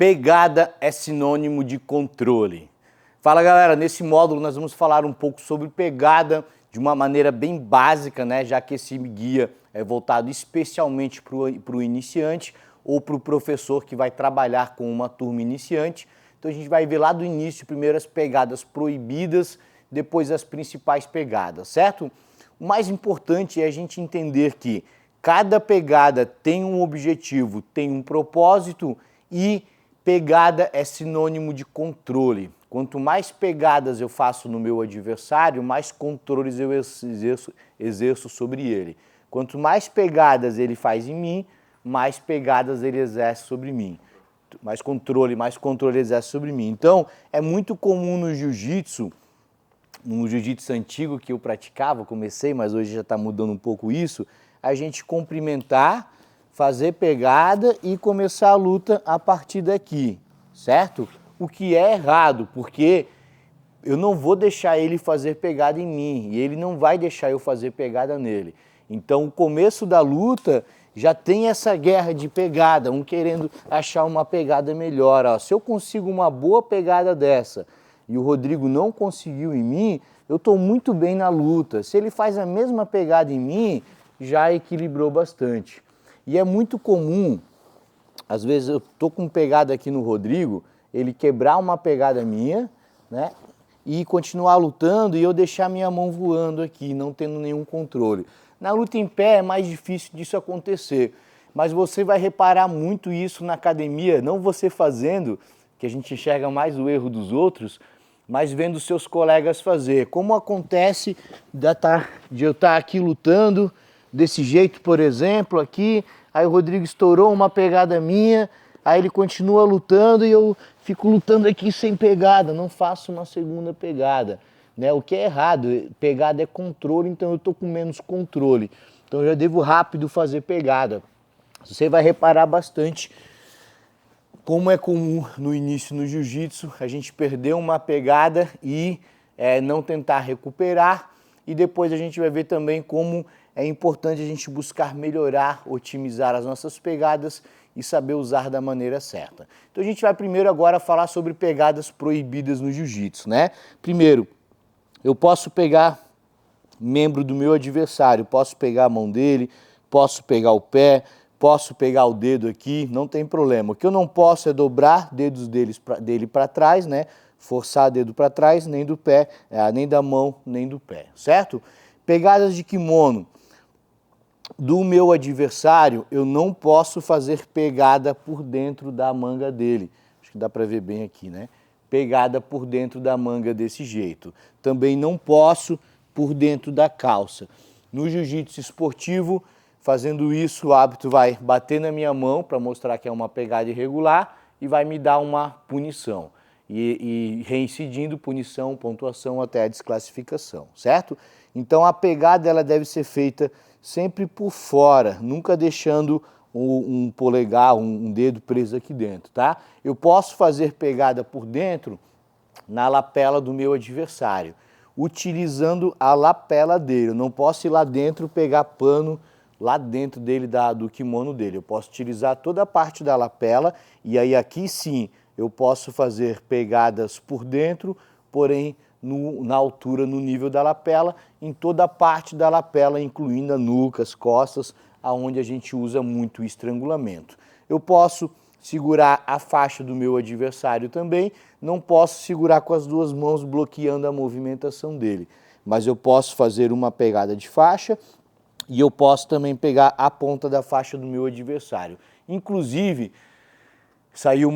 Pegada é sinônimo de controle. Fala galera, nesse módulo nós vamos falar um pouco sobre pegada de uma maneira bem básica, né? Já que esse guia é voltado especialmente para o iniciante ou para o professor que vai trabalhar com uma turma iniciante. Então a gente vai ver lá do início primeiro as pegadas proibidas, depois as principais pegadas, certo? O mais importante é a gente entender que cada pegada tem um objetivo, tem um propósito e pegada é sinônimo de controle. Quanto mais pegadas eu faço no meu adversário, mais controles eu exerço sobre ele. Quanto mais pegadas ele faz em mim, mais pegadas ele exerce sobre mim. Mais controle exerce sobre mim. Então, é muito comum no jiu-jitsu antigo que eu praticava, comecei, mas hoje já está mudando um pouco isso, a gente cumprimentar, fazer pegada e começar a luta a partir daqui, certo? O que é errado, porque eu não vou deixar ele fazer pegada em mim e ele não vai deixar eu fazer pegada nele. Então o começo da luta já tem essa guerra de pegada, um querendo achar uma pegada melhor. Ó, se eu consigo uma boa pegada dessa e o Rodrigo não conseguiu em mim, eu estou muito bem na luta. Se ele faz a mesma pegada em mim, já equilibrou bastante. E é muito comum, às vezes eu estou com pegada aqui no Rodrigo, ele quebrar uma pegada minha, né, e continuar lutando e eu deixar minha mão voando aqui, não tendo nenhum controle. Na luta em pé é mais difícil disso acontecer, mas você vai reparar muito isso na academia, não você fazendo, que a gente enxerga mais o erro dos outros, mas vendo seus colegas fazer. Como acontece de eu estar aqui lutando, desse jeito, por exemplo, aqui, aí o Rodrigo estourou uma pegada minha, aí ele continua lutando e eu fico lutando aqui sem pegada, não faço uma segunda pegada, né? O que é errado, pegada é controle, então eu estou com menos controle, então eu já devo rápido fazer pegada. Você vai reparar bastante como é comum no início no jiu-jitsu, a gente perder uma pegada e não tentar recuperar, e depois a gente vai ver também como é importante a gente buscar melhorar, otimizar as nossas pegadas e saber usar da maneira certa. Então a gente vai primeiro agora falar sobre pegadas proibidas no jiu-jitsu, né? Primeiro, eu posso pegar membro do meu adversário, posso pegar a mão dele, posso pegar o pé, posso pegar o dedo aqui, não tem problema. O que eu não posso é dobrar dedos dele para trás, né? Forçar dedo para trás, nem do pé, nem da mão, nem do pé, certo? Pegadas de kimono do meu adversário, eu não posso fazer pegada por dentro da manga dele. Acho que dá para ver bem aqui, né? Pegada por dentro da manga desse jeito. Também não posso por dentro da calça. No jiu-jitsu esportivo, fazendo isso, o árbitro vai bater na minha mão para mostrar que é uma pegada irregular e vai me dar uma punição. E reincidindo, punição, pontuação até a desclassificação, certo? Então a pegada ela deve ser feita sempre por fora, nunca deixando um polegar, um dedo preso aqui dentro, tá? Eu posso fazer pegada por dentro na lapela do meu adversário, utilizando a lapela dele. Eu não posso ir lá dentro pegar pano lá dentro dele, do kimono dele. Eu posso utilizar toda a parte da lapela e aí aqui sim eu posso fazer pegadas por dentro, porém na altura, no nível da lapela, em toda a parte da lapela, incluindo a nuca, as costas, aonde a gente usa muito o estrangulamento. Eu posso segurar a faixa do meu adversário também, não posso segurar com as duas mãos bloqueando a movimentação dele, mas eu posso fazer uma pegada de faixa e eu posso também pegar a ponta da faixa do meu adversário. Inclusive, saiu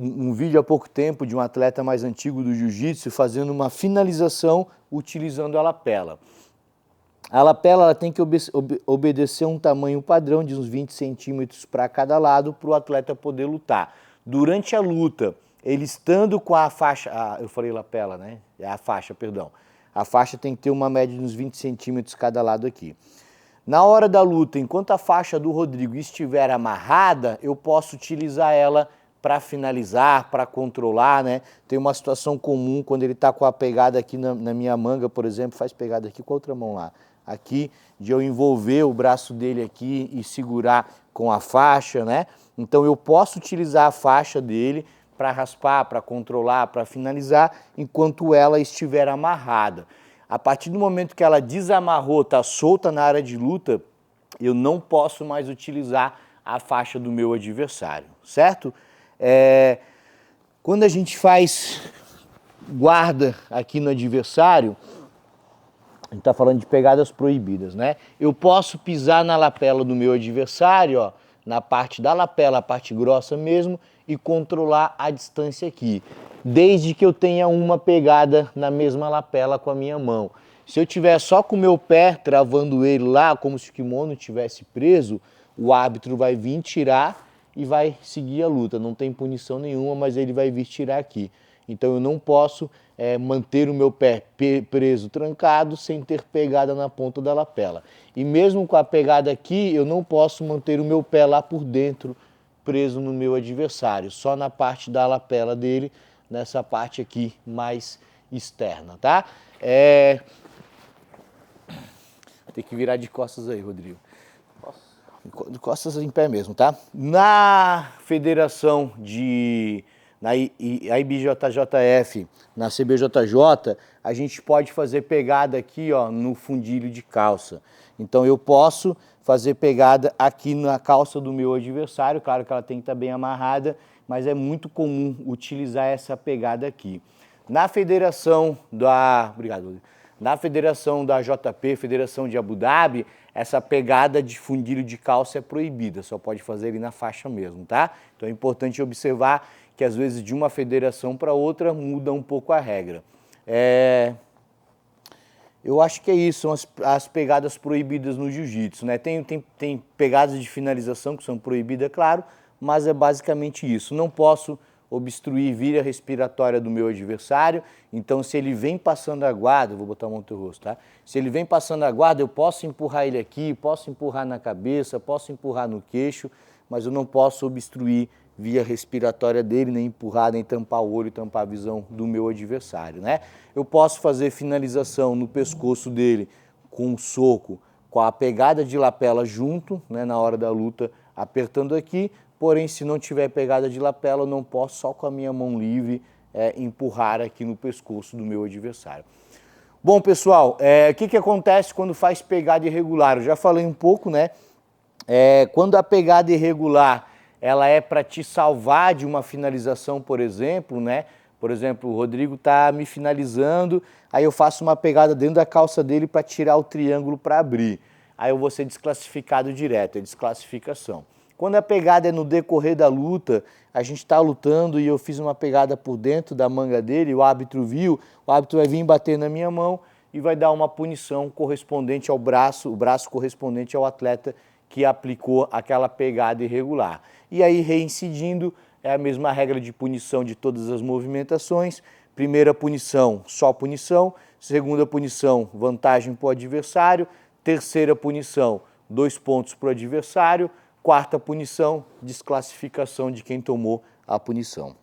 um vídeo há pouco tempo de um atleta mais antigo do jiu-jitsu fazendo uma finalização utilizando a lapela. A lapela ela tem que obedecer um tamanho padrão de uns 20 centímetros para cada lado para o atleta poder lutar. Durante a luta, ele estando com a faixa, eu falei lapela, né? É a faixa, perdão. A faixa tem que ter uma média de uns 20 centímetros cada lado aqui. Na hora da luta, enquanto a faixa do Rodrigo estiver amarrada, eu posso utilizar ela para finalizar, para controlar, né? Tem uma situação comum quando ele está com a pegada aqui na minha manga, por exemplo, faz pegada aqui com a outra mão lá. aqui de eu envolver o braço dele aqui e segurar com a faixa, né? Então eu posso utilizar a faixa dele para raspar, para controlar, para finalizar, enquanto ela estiver amarrada. A partir do momento que ela desamarrou, está solta na área de luta, eu não posso mais utilizar a faixa do meu adversário, certo? Quando a gente faz guarda aqui no adversário, a gente está falando de pegadas proibidas, né? Eu posso pisar na lapela do meu adversário, ó, na parte da lapela, a parte grossa mesmo, e controlar a distância aqui, desde que eu tenha uma pegada na mesma lapela com a minha mão. Se eu tiver só com o meu pé travando ele lá, como se o kimono estivesse preso, o árbitro vai vir tirar e vai seguir a luta. Não tem punição nenhuma, mas ele vai vir tirar aqui. Então eu não posso manter o meu pé preso, trancado, sem ter pegada na ponta da lapela. E mesmo com a pegada aqui, eu não posso manter o meu pé lá por dentro, preso no meu adversário, só na parte da lapela dele, nessa parte aqui mais externa, tá? Tem que virar de costas aí, Rodrigo. De costas em pé mesmo, tá? Na federação na IBJJF, na CBJJ, a gente pode fazer pegada aqui, ó, no fundilho de calça. Então eu posso fazer pegada aqui na calça do meu adversário, claro que ela tem que estar bem amarrada, mas é muito comum utilizar essa pegada aqui. Na federação da... Obrigado. Na federação da JP, Federação de Abu Dhabi, essa pegada de fundilho de calça é proibida, só pode fazer ali na faixa mesmo, tá? Então é importante observar que às vezes de uma federação para outra muda um pouco a regra. Eu acho que é isso, são as pegadas proibidas no jiu-jitsu, né? Tem pegadas de finalização que são proibidas, é claro, mas é basicamente isso. Não posso obstruir via respiratória do meu adversário, então se ele vem passando a guarda, vou botar a mão no teu rosto, tá? Se ele vem passando a guarda, eu posso empurrar ele aqui, posso empurrar na cabeça, posso empurrar no queixo, mas eu não posso obstruir via respiratória dele, nem empurrar, nem tampar o olho, tampar a visão do meu adversário, né? Eu posso fazer finalização no pescoço dele com um soco, com a pegada de lapela junto, né, na hora da luta, apertando aqui, porém, se não tiver pegada de lapela, eu não posso só com a minha mão livre empurrar aqui no pescoço do meu adversário. Bom, pessoal, o que acontece quando faz pegada irregular? Eu já falei um pouco, né? Quando a pegada irregular, ela é para te salvar de uma finalização, por exemplo, né? Por exemplo, o Rodrigo está me finalizando, aí eu faço uma pegada dentro da calça dele para tirar o triângulo para abrir. Aí eu vou ser desclassificado direto, é desclassificação. Quando a pegada é no decorrer da luta, a gente está lutando e eu fiz uma pegada por dentro da manga dele, o árbitro viu, o árbitro vai vir bater na minha mão e vai dar uma punição correspondente ao braço, o braço correspondente ao atleta que aplicou aquela pegada irregular. E aí, reincidindo, é a mesma regra de punição de todas as movimentações. Primeira punição, só punição. Segunda punição, vantagem para o adversário. Terceira punição, 2 pontos para o adversário. Quarta punição, desclassificação de quem tomou a punição.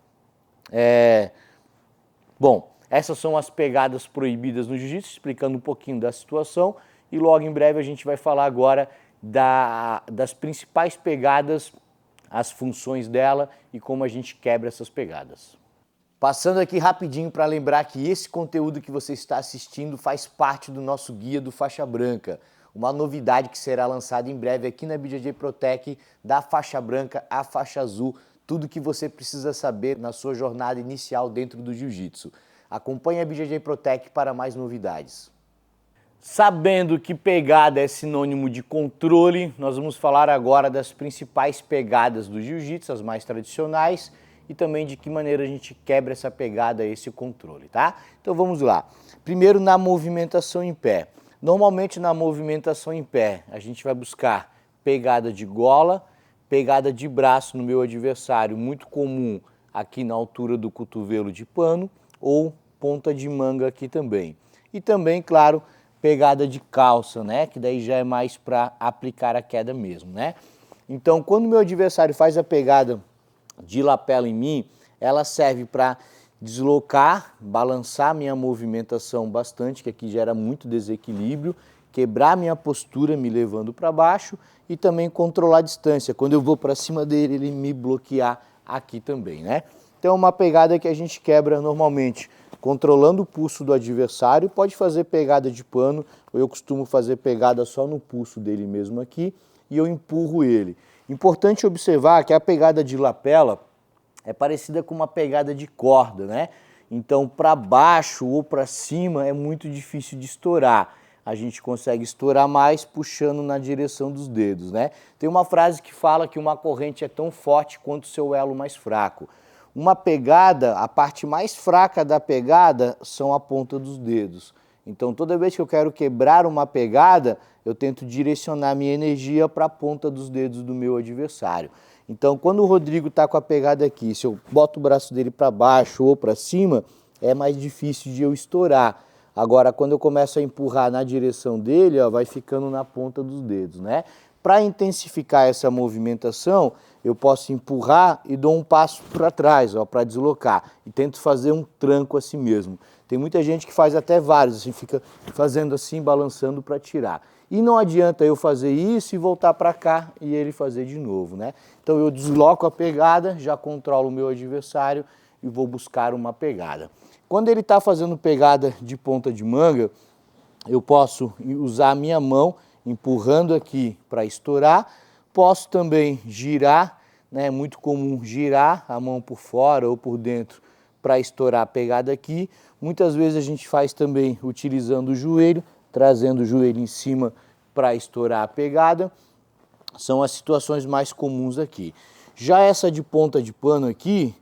Bom, essas são as pegadas proibidas no jiu-jitsu, explicando um pouquinho da situação. E logo em breve a gente vai falar agora das principais pegadas, as funções dela e como a gente quebra essas pegadas. Passando aqui rapidinho para lembrar que esse conteúdo que você está assistindo faz parte do nosso guia do Faixa Branca, uma novidade que será lançada em breve aqui na BJJ Protec, da faixa branca à faixa azul, tudo que você precisa saber na sua jornada inicial dentro do jiu-jitsu. Acompanhe a BJJ Protec para mais novidades. Sabendo que pegada é sinônimo de controle, nós vamos falar agora das principais pegadas do jiu-jitsu, as mais tradicionais, e também de que maneira a gente quebra essa pegada, esse controle, tá? Então vamos lá. Primeiro, na movimentação em pé. Normalmente na movimentação em pé, a gente vai buscar pegada de gola, pegada de braço no meu adversário, muito comum aqui na altura do cotovelo de pano, ou ponta de manga aqui também. E também, claro, pegada de calça, né? Que daí já é mais para aplicar a queda mesmo, né? Então, quando o meu adversário faz a pegada de lapela em mim, ela serve para deslocar, balançar minha movimentação bastante, que aqui gera muito desequilíbrio, quebrar minha postura me levando para baixo e também controlar a distância. Quando eu vou para cima dele, ele me bloquear aqui também, né? Então é uma pegada que a gente quebra normalmente controlando o pulso do adversário, pode fazer pegada de pano, ou eu costumo fazer pegada só no pulso dele mesmo aqui, e eu empurro ele. Importante observar que a pegada de lapela é parecida com uma pegada de corda, né? Então, para baixo ou para cima é muito difícil de estourar. A gente consegue estourar mais puxando na direção dos dedos, né? Tem uma frase que fala que uma corrente é tão forte quanto o seu elo mais fraco. Uma pegada, a parte mais fraca da pegada são a ponta dos dedos. Então, toda vez que eu quero quebrar uma pegada, eu tento direcionar minha energia para a ponta dos dedos do meu adversário. Então, quando o Rodrigo está com a pegada aqui, se eu boto o braço dele para baixo ou para cima, é mais difícil de eu estourar. Agora, quando eu começo a empurrar na direção dele, ó, vai ficando na ponta dos dedos, né? Para intensificar essa movimentação, eu posso empurrar e dou um passo para trás, para deslocar. E tento fazer um tranco assim mesmo. Tem muita gente que faz até vários, assim, fica fazendo assim, balançando para tirar. E não adianta eu fazer isso e voltar para cá e ele fazer de novo, né? Então eu desloco a pegada, já controlo o meu adversário e vou buscar uma pegada. Quando ele está fazendo pegada de ponta de manga, eu posso usar a minha mão empurrando aqui para estourar, posso também girar, né? É muito comum girar a mão por fora ou por dentro para estourar a pegada aqui. Muitas vezes a gente faz também utilizando o joelho, trazendo o joelho em cima para estourar a pegada. São as situações mais comuns aqui. Já essa de ponta de pano aqui,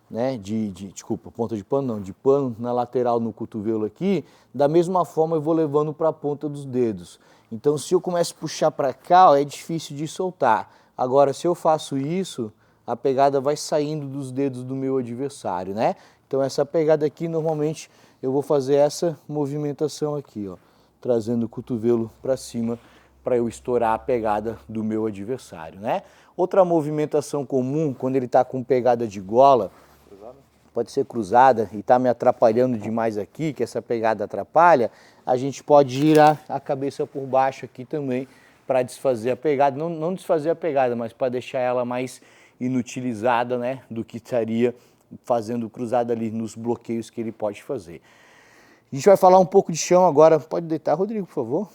né, desculpa, ponta de pano não, de pano na lateral no cotovelo aqui, da mesma forma eu vou levando para a ponta dos dedos. Então se eu começo a puxar para cá, ó, é difícil de soltar. Agora se eu faço isso, a pegada vai saindo dos dedos do meu adversário, né? Então essa pegada aqui, normalmente eu vou fazer essa movimentação aqui, ó, trazendo o cotovelo para cima para eu estourar a pegada do meu adversário, né? Outra movimentação comum, quando ele está com pegada de gola, pode ser cruzada e está me atrapalhando demais aqui, que essa pegada atrapalha, a gente pode girar a cabeça por baixo aqui também para desfazer a pegada, não desfazer a pegada, mas para deixar ela mais inutilizada, né, do que estaria fazendo cruzada ali nos bloqueios que ele pode fazer. A gente vai falar um pouco de chão agora, pode deitar, Rodrigo, por favor?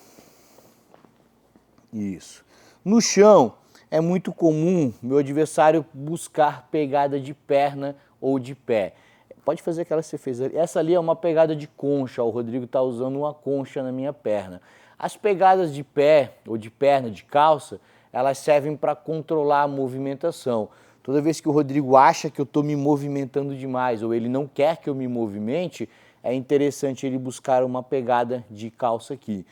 Isso. No chão, é muito comum meu adversário buscar pegada de perna ou de pé. Pode fazer aquela que você fez ali. Essa ali é uma pegada de concha, o Rodrigo está usando uma concha na minha perna. As pegadas de pé ou de perna, de calça, elas servem para controlar a movimentação. Toda vez que o Rodrigo acha que eu estou me movimentando demais ou ele não quer que eu me movimente, é interessante ele buscar uma pegada de calça aqui,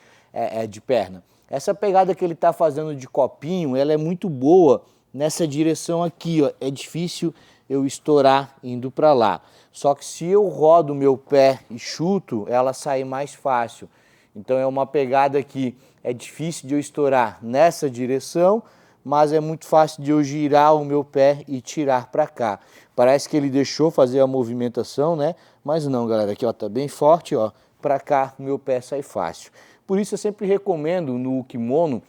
de perna. Essa pegada que ele está fazendo de copinho, ela é muito boa nessa direção aqui, ó. É difícil eu estourar indo para lá. Só que se eu rodo o meu pé e chuto, ela sai mais fácil. Então é uma pegada que é difícil de eu estourar nessa direção, mas é muito fácil de eu girar o meu pé e tirar para cá. Parece que ele deixou fazer a movimentação, né? Mas não, galera, aqui ó, tá bem forte, ó. Para cá o meu pé sai fácil. Por isso eu sempre recomendo no kimono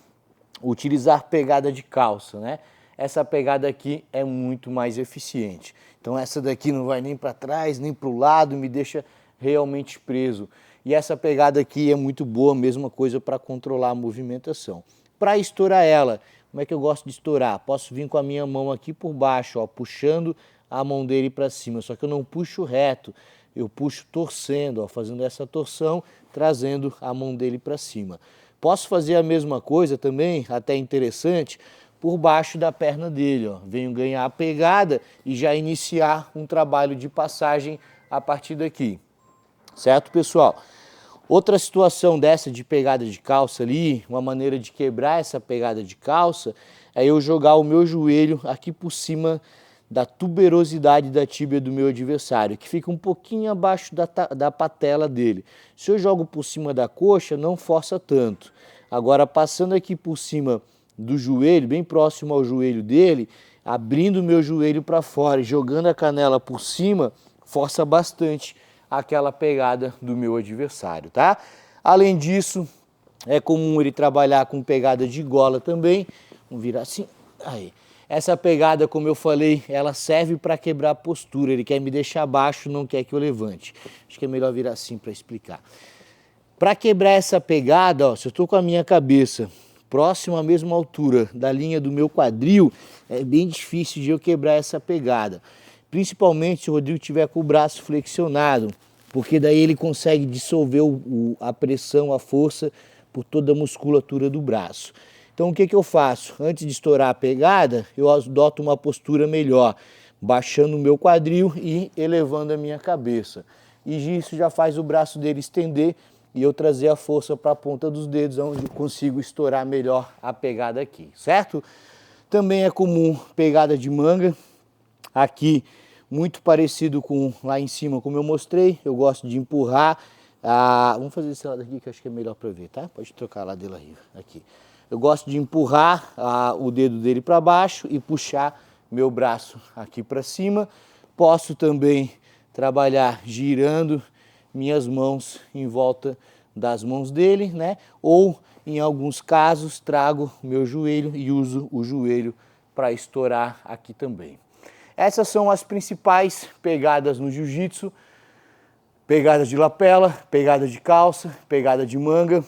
utilizar pegada de calça, né? Essa pegada aqui é muito mais eficiente. Então essa daqui não vai nem para trás, nem para o lado, me deixa realmente preso. E essa pegada aqui é muito boa, mesma coisa para controlar a movimentação. Para estourar ela, como é que eu gosto de estourar? Posso vir com a minha mão aqui por baixo, ó, puxando a mão dele para cima, só que eu não puxo reto, eu puxo torcendo, ó, fazendo essa torção, trazendo a mão dele para cima. Posso fazer a mesma coisa também, até interessante, por baixo da perna dele, ó. Venho ganhar a pegada e já iniciar um trabalho de passagem a partir daqui. Certo, pessoal? Outra situação dessa de pegada de calça ali, uma maneira de quebrar essa pegada de calça, é eu jogar o meu joelho aqui por cima da tuberosidade da tíbia do meu adversário, que fica um pouquinho abaixo da patela dele. Se eu jogo por cima da coxa, não força tanto. Agora, passando aqui por cima do joelho, bem próximo ao joelho dele, abrindo o meu joelho para fora e jogando a canela por cima, força bastante aquela pegada do meu adversário, tá? Além disso, É comum ele trabalhar com pegada de gola também. Vamos virar assim. Aí. Essa pegada, como eu falei, ela serve para quebrar a postura. Ele quer me deixar baixo, não quer que eu levante. Acho que é melhor virar assim para explicar. Para quebrar essa pegada, ó, se eu estou com a minha cabeça próximo à mesma altura da linha do meu quadril, é bem difícil de eu quebrar essa pegada. Principalmente se o Rodrigo tiver com o braço flexionado, porque daí ele consegue dissolver a pressão, a força por toda a musculatura do braço. Então o que eu faço? Antes de estourar a pegada, eu adoto uma postura melhor, baixando o meu quadril e elevando a minha cabeça. E isso já faz o braço dele estender e eu trazer a força para a ponta dos dedos, onde eu consigo estourar melhor a pegada aqui, certo? Também é comum pegada de manga, aqui muito parecido com lá em cima, como eu mostrei. Eu gosto de empurrar, vamos fazer esse lado aqui que eu acho que é melhor para ver, tá? Pode trocar lá dele aqui. Eu gosto de empurrar o dedo dele para baixo e puxar meu braço aqui para cima. Posso também trabalhar girando minhas mãos em volta das mãos dele, né? Ou, em alguns casos, trago meu joelho e uso o joelho para estourar aqui também. Essas são as principais pegadas no jiu-jitsu. Pegada de lapela, pegada de calça, pegada de manga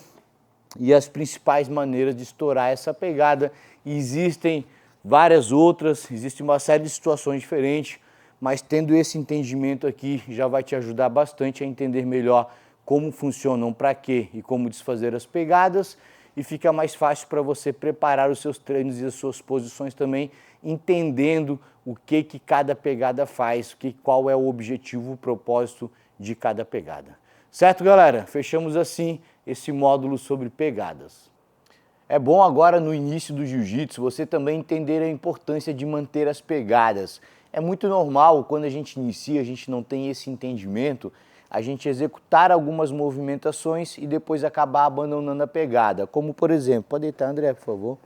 e as principais maneiras de estourar essa pegada. E existem várias outras, existe uma série de situações diferentes, mas tendo esse entendimento aqui já vai te ajudar bastante a entender melhor como funcionam, para quê e como desfazer as pegadas, e fica mais fácil para você preparar os seus treinos e as suas posições também, entendendo o que cada pegada faz, qual é o objetivo, o propósito de cada pegada. Certo, galera? Fechamos assim esse módulo sobre pegadas. É bom agora, no início do jiu-jitsu, você também entender a importância de manter as pegadas. É muito normal, quando a gente inicia, a gente não tem esse entendimento, a gente executar algumas movimentações e depois acabar abandonando a pegada. Como, por exemplo, pode deitar, André, por favor.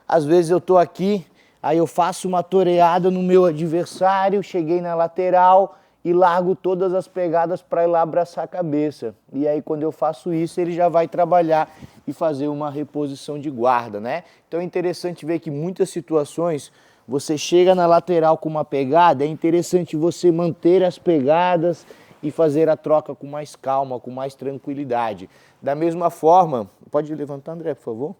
Às vezes eu estou aqui, aí eu faço uma toreada no meu adversário, cheguei na lateral e largo todas as pegadas para ir lá abraçar a cabeça. E aí quando eu faço isso, ele já vai trabalhar e fazer uma reposição de guarda, né? Então é interessante ver que em muitas situações você chega na lateral com uma pegada, é interessante você manter as pegadas e fazer a troca com mais calma, com mais tranquilidade. Da mesma forma, pode levantar, André, por favor?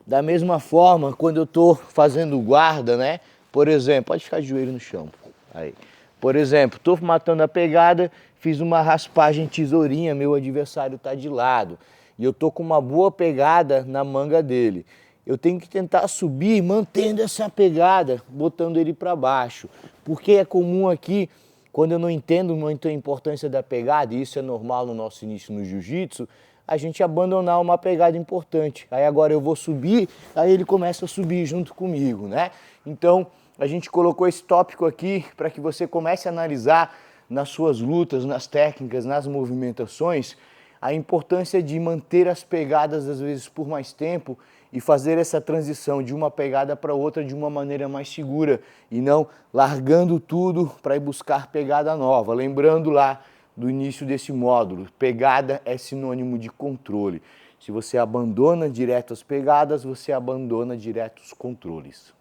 Da mesma forma, quando eu estou fazendo guarda, né? Por exemplo, pode ficar de joelho no chão. Aí. Por exemplo, estou matando a pegada, fiz uma raspagem tesourinha, meu adversário está de lado. E eu estou com uma boa pegada na manga dele. Eu tenho que tentar subir mantendo essa pegada, botando ele para baixo. Porque é comum aqui, quando eu não entendo muito a importância da pegada, e isso é normal no nosso início no jiu-jitsu, a gente abandonar uma pegada importante. Aí agora eu vou subir, aí ele começa a subir junto comigo, né? Então, a gente colocou esse tópico aqui para que você comece a analisar nas suas lutas, nas técnicas, nas movimentações, a importância de manter as pegadas, às vezes, por mais tempo e fazer essa transição de uma pegada para outra de uma maneira mais segura e não largando tudo para ir buscar pegada nova. Lembrando lá do início desse módulo, pegada é sinônimo de controle. Se você abandona direto as pegadas, você abandona direto os controles.